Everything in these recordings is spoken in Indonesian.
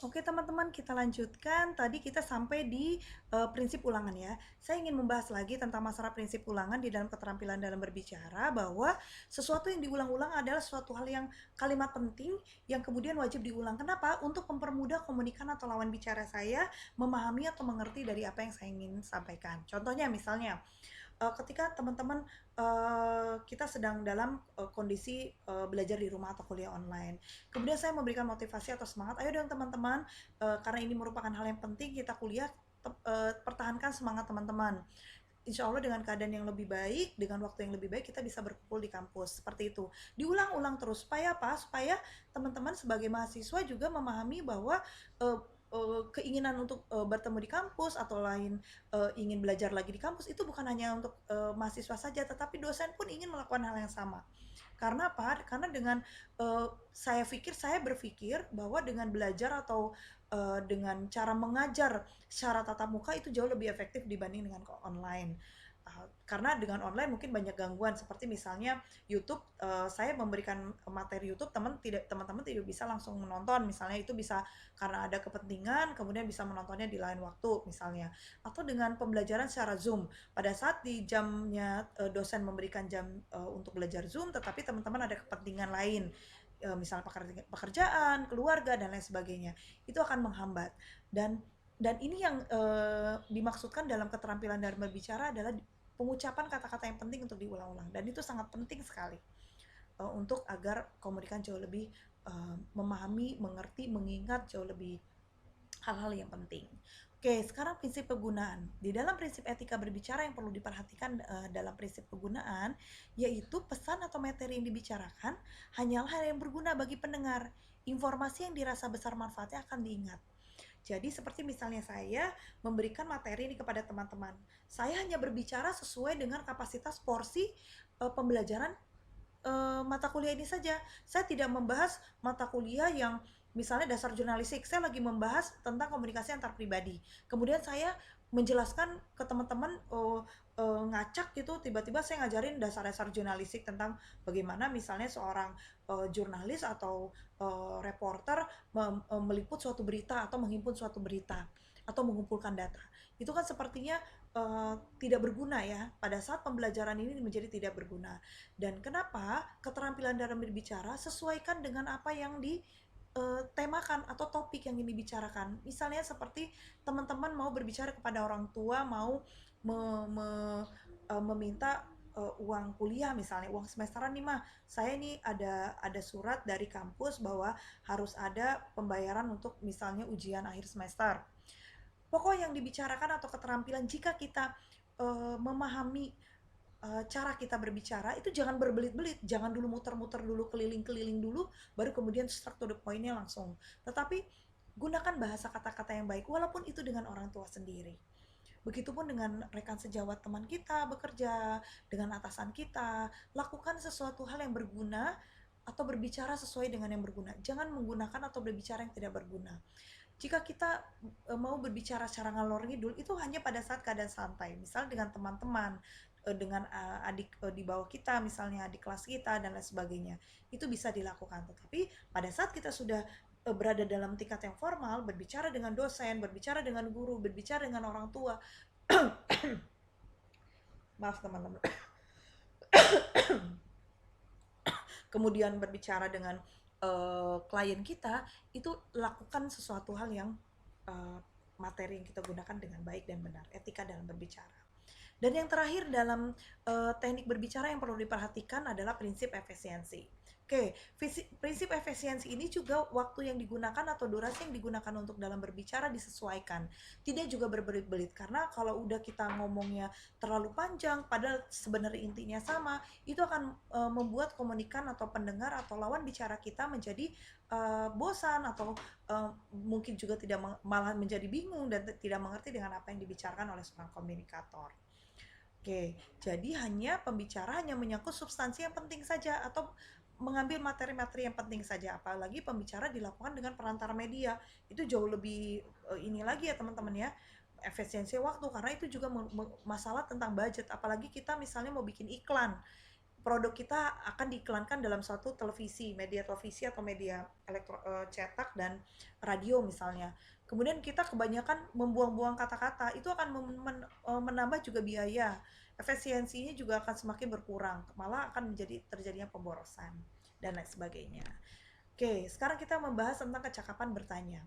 Oke teman-teman, kita lanjutkan. Tadi kita sampai di prinsip ulangan ya. Saya ingin membahas lagi tentang masalah prinsip ulangan di dalam keterampilan dalam berbicara, bahwa sesuatu yang diulang-ulang adalah suatu hal yang kalimat penting yang kemudian wajib diulang. Kenapa? Untuk mempermudah komunikan atau lawan bicara saya memahami atau mengerti dari apa yang saya ingin sampaikan. Contohnya misalnya, ketika teman-teman, kita sedang dalam kondisi belajar di rumah atau kuliah online. Kemudian saya memberikan motivasi atau semangat, ayo dong teman-teman, karena ini merupakan hal yang penting kita kuliah, pertahankan semangat teman-teman. Insya Allah dengan keadaan yang lebih baik, dengan waktu yang lebih baik, kita bisa berkumpul di kampus. Seperti itu. Diulang-ulang terus. Supaya apa? Supaya teman-teman sebagai mahasiswa juga memahami bahwa uh, keinginan untuk bertemu di kampus atau lain, ingin belajar lagi di kampus itu bukan hanya untuk mahasiswa saja, tetapi dosen pun ingin melakukan hal yang sama. Karena apa? Karena dengan saya berpikir bahwa dengan belajar atau dengan cara mengajar secara tatap muka itu jauh lebih efektif dibanding dengan online. Karena dengan online mungkin banyak gangguan seperti misalnya YouTube, saya memberikan materi YouTube, teman-teman tidak bisa langsung menonton, misalnya itu bisa karena ada kepentingan kemudian bisa menontonnya di lain waktu misalnya, atau dengan pembelajaran secara Zoom pada saat di jamnya dosen memberikan jam untuk belajar Zoom, tetapi teman-teman ada kepentingan lain, misalnya pekerjaan, keluarga dan lain sebagainya, itu akan menghambat. Dan ini yang dimaksudkan dalam keterampilan dalam berbicara adalah pengucapan kata-kata yang penting untuk diulang-ulang, dan itu sangat penting sekali untuk agar komunikan jauh lebih memahami, mengerti, mengingat jauh lebih hal-hal yang penting. Oke, sekarang prinsip penggunaan. Di dalam prinsip etika berbicara yang perlu diperhatikan dalam prinsip penggunaan, yaitu pesan atau materi yang dibicarakan hanyalah hal yang berguna bagi pendengar. Informasi yang dirasa besar manfaatnya akan diingat. Jadi seperti misalnya saya memberikan materi ini kepada teman-teman. Saya hanya berbicara sesuai dengan kapasitas porsi pembelajaran mata kuliah ini saja. Saya tidak membahas mata kuliah yang misalnya dasar jurnalistik. Saya lagi membahas tentang komunikasi antar pribadi. Kemudian saya menjelaskan ke teman-teman, ngacak gitu, tiba-tiba saya ngajarin dasar-dasar jurnalistik tentang bagaimana misalnya seorang jurnalis atau reporter meliput suatu berita atau menghimpun suatu berita atau mengumpulkan data. Itu kan sepertinya tidak berguna ya, pada saat pembelajaran ini menjadi tidak berguna. Dan kenapa? Keterampilan dalam berbicara sesuaikan dengan apa yang ditemakan atau topik yang ini dibicarakan. Misalnya seperti teman-teman mau berbicara kepada orang tua, mau me- me- meminta uang kuliah, misalnya uang semesteran nih mah, saya ini ada surat dari kampus bahwa harus ada pembayaran untuk misalnya ujian akhir semester. Pokok yang dibicarakan atau keterampilan, jika kita memahami cara kita berbicara itu jangan berbelit-belit, jangan dulu muter-muter dulu, keliling-keliling dulu, baru kemudian straight to the point-nya langsung. Tetapi gunakan bahasa kata-kata yang baik, walaupun itu dengan orang tua sendiri. Begitupun dengan rekan sejawat teman kita bekerja, dengan atasan kita, lakukan sesuatu hal yang berguna atau berbicara sesuai dengan yang berguna. Jangan menggunakan atau berbicara yang tidak berguna. Jika kita mau berbicara secara ngalor ngidul itu hanya pada saat keadaan santai, misal dengan teman-teman, dengan adik di bawah kita, misalnya adik kelas kita dan lain sebagainya, itu bisa dilakukan. Tetapi pada saat kita sudah berada dalam tingkat yang formal, berbicara dengan dosen, berbicara dengan guru, berbicara dengan orang tua, maaf teman-teman, kemudian berbicara dengan klien kita, itu lakukan sesuatu hal yang uh, materi yang kita gunakan dengan baik dan benar, etika dalam berbicara. Dan yang terakhir dalam teknik berbicara yang perlu diperhatikan adalah prinsip efisiensi. Oke, prinsip efisiensi ini juga waktu yang digunakan atau durasi yang digunakan untuk dalam berbicara disesuaikan. Tidak juga berbelit-belit, karena kalau udah kita ngomongnya terlalu panjang padahal sebenarnya intinya sama, itu akan membuat komunikan atau pendengar atau lawan bicara kita menjadi bosan atau mungkin juga tidak malah menjadi bingung dan tidak mengerti dengan apa yang dibicarakan oleh seorang komunikator. Oke, jadi pembicara hanya menyangkut substansi yang penting saja atau mengambil materi-materi yang penting saja. Apalagi pembicara dilakukan dengan perantara media. Itu jauh lebih ini lagi ya teman-teman ya. Efisiensi waktu, karena itu juga masalah tentang budget. Apalagi kita misalnya mau bikin iklan. produk kita akan diiklankan dalam suatu televisi, media televisi atau media cetak dan radio misalnya. Kemudian kita kebanyakan membuang-buang kata-kata, itu akan menambah juga biaya. Efisiensinya juga akan semakin berkurang, malah akan menjadi terjadinya pemborosan dan lain sebagainya. Oke, sekarang kita membahas tentang kecakapan bertanya.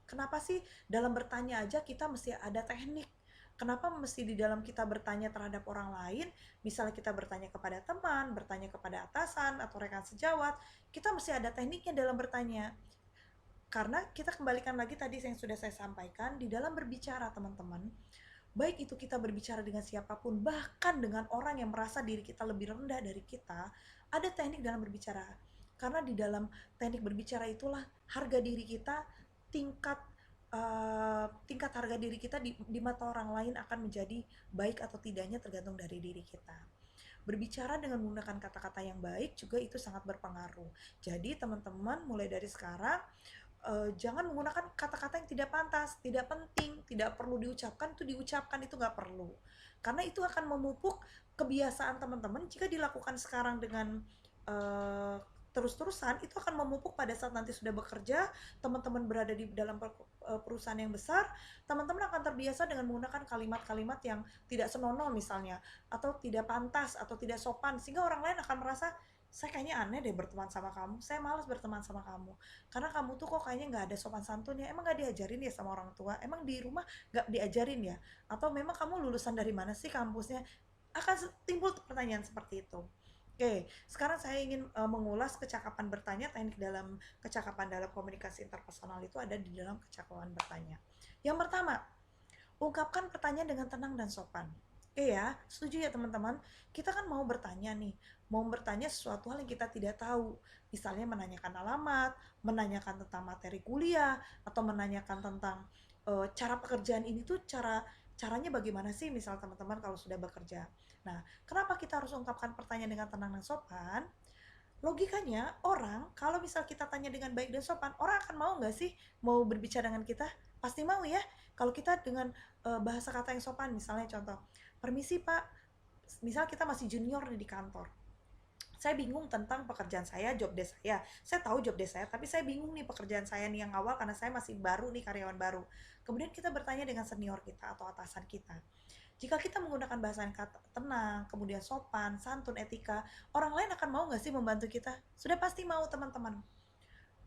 Kenapa sih dalam bertanya aja kita mesti ada teknik? Kenapa mesti di dalam kita bertanya terhadap orang lain, misalnya kita bertanya kepada teman, bertanya kepada atasan atau rekan sejawat, kita mesti ada tekniknya dalam bertanya. Karena kita kembalikan lagi tadi yang sudah saya sampaikan, di dalam berbicara teman-teman, baik itu kita berbicara dengan siapapun, bahkan dengan orang yang merasa diri kita lebih rendah dari kita, ada teknik dalam berbicara. Karena di dalam teknik berbicara itulah harga diri kita, tingkat tingkat harga diri kita di mata orang lain akan menjadi baik atau tidaknya tergantung dari diri kita. Berbicara dengan menggunakan kata-kata yang baik juga itu sangat berpengaruh. Jadi teman-teman mulai dari sekarang jangan menggunakan kata-kata yang tidak pantas, tidak penting, tidak perlu diucapkan, itu diucapkan itu nggak perlu. Karena itu akan memupuk kebiasaan teman-teman jika dilakukan sekarang dengan uh, terus-terusan, itu akan memupuk pada saat nanti sudah bekerja, teman-teman berada di dalam perusahaan yang besar, teman-teman akan terbiasa dengan menggunakan kalimat-kalimat yang tidak senonoh misalnya, atau tidak pantas, atau tidak sopan, sehingga orang lain akan merasa, saya kayaknya aneh deh berteman sama kamu, saya malas berteman sama kamu, karena kamu tuh kok kayaknya nggak ada sopan santunnya, emang nggak diajarin ya sama orang tua, emang di rumah nggak diajarin ya, atau memang kamu lulusan dari mana sih kampusnya, akan timbul pertanyaan seperti itu. Oke, sekarang saya ingin mengulas kecakapan bertanya, teknik dalam kecakapan dalam komunikasi interpersonal itu ada di dalam kecakapan bertanya. Yang pertama, ungkapkan pertanyaan dengan tenang dan sopan. Oke ya, setuju ya teman-teman? Kita kan mau bertanya nih, mau bertanya sesuatu hal yang kita tidak tahu. Misalnya menanyakan alamat, menanyakan tentang materi kuliah, atau menanyakan tentang cara pekerjaan ini tuh caranya bagaimana sih misal teman-teman kalau sudah bekerja. Nah, kenapa kita harus ungkapkan pertanyaan dengan tenang dan sopan? Logikanya orang kalau misal kita tanya dengan baik dan sopan, orang akan mau nggak sih mau berbicara dengan kita? Pasti mau ya. Kalau kita dengan bahasa kata yang sopan, misalnya contoh, permisi pak, misal kita masih junior di kantor, saya bingung tentang pekerjaan saya, job desk saya tahu job desk saya, tapi saya bingung nih pekerjaan saya nih yang awal karena saya masih baru nih, karyawan baru. Kemudian kita bertanya dengan senior kita atau atasan kita. Jika kita menggunakan bahasa yang tenang, kemudian sopan, santun, etika, orang lain akan mau nggak sih membantu kita? Sudah pasti mau teman-teman,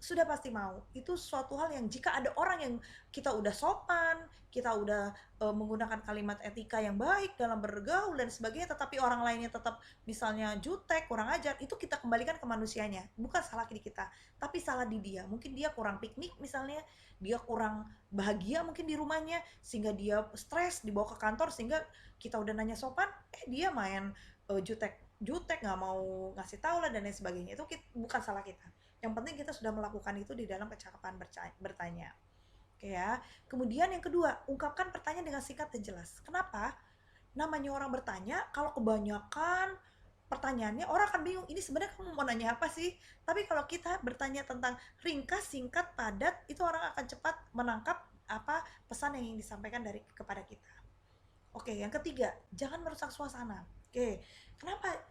sudah pasti mau. Itu suatu hal yang jika ada orang yang kita udah sopan, kita udah menggunakan kalimat etika yang baik dalam bergaul dan sebagainya, tetapi orang lainnya tetap misalnya jutek, kurang ajar, itu kita kembalikan ke manusianya. Bukan salah di kita, tapi salah di dia. Mungkin dia kurang piknik misalnya, dia kurang bahagia mungkin di rumahnya, sehingga dia stres dibawa ke kantor, sehingga kita udah nanya sopan, dia main jutek jutek nggak mau ngasih tahu lah dan lain sebagainya. Itu bukan salah kita, yang penting kita sudah melakukan itu di dalam kecakapan bertanya. Oke ya. Kemudian yang kedua, ungkapkan pertanyaan dengan singkat dan jelas. Kenapa? Namanya orang bertanya, kalau kebanyakan pertanyaannya orang akan bingung, ini sebenarnya kamu mau nanya apa sih? Tapi kalau kita bertanya tentang ringkas, singkat, padat, itu orang akan cepat menangkap apa pesan yang ingin disampaikan kepada kita. Oke, yang ketiga, jangan merusak suasana. Oke,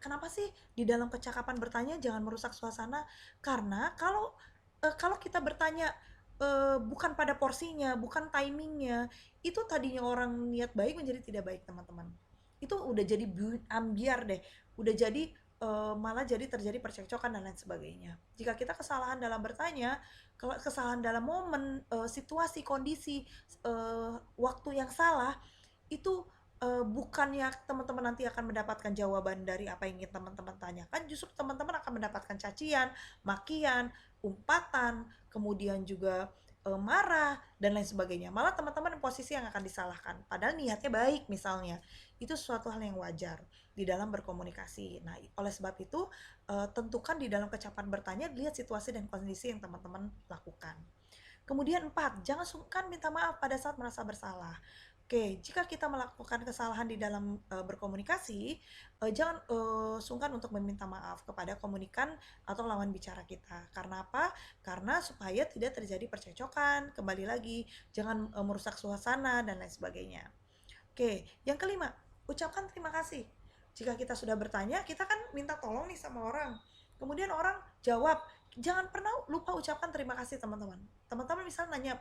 kenapa sih di dalam kecakapan bertanya jangan merusak suasana? Karena kalau kita bertanya bukan pada porsinya, bukan timingnya, itu tadinya orang niat baik menjadi tidak baik, teman-teman. Itu udah jadi ambiar deh, udah jadi malah jadi terjadi percekcokan dan lain sebagainya. Jika kita kesalahan dalam bertanya, kesalahan dalam momen, situasi, kondisi, waktu yang salah, itu bukannya teman-teman nanti akan mendapatkan jawaban dari apa yang ingin teman-teman tanyakan, justru teman-teman akan mendapatkan cacian, makian, umpatan, kemudian juga marah dan lain sebagainya. Malah teman-teman posisi yang akan disalahkan, padahal niatnya baik misalnya. Itu suatu hal yang wajar di dalam berkomunikasi. Nah, oleh sebab itu tentukan di dalam kecapan bertanya, lihat situasi dan kondisi yang teman-teman lakukan. Kemudian 4, jangan sungkan minta maaf pada saat merasa bersalah. Oke, jika kita melakukan kesalahan di dalam berkomunikasi, jangan sungkan untuk meminta maaf kepada komunikan atau lawan bicara kita. Karena apa? Karena supaya tidak terjadi percekcokan, kembali lagi, jangan merusak suasana dan lain sebagainya. Oke, yang kelima, ucapkan terima kasih. Jika kita sudah bertanya, kita kan minta tolong nih sama orang. Kemudian orang jawab, jangan pernah lupa ucapkan terima kasih teman-teman. Teman-teman misal nanya,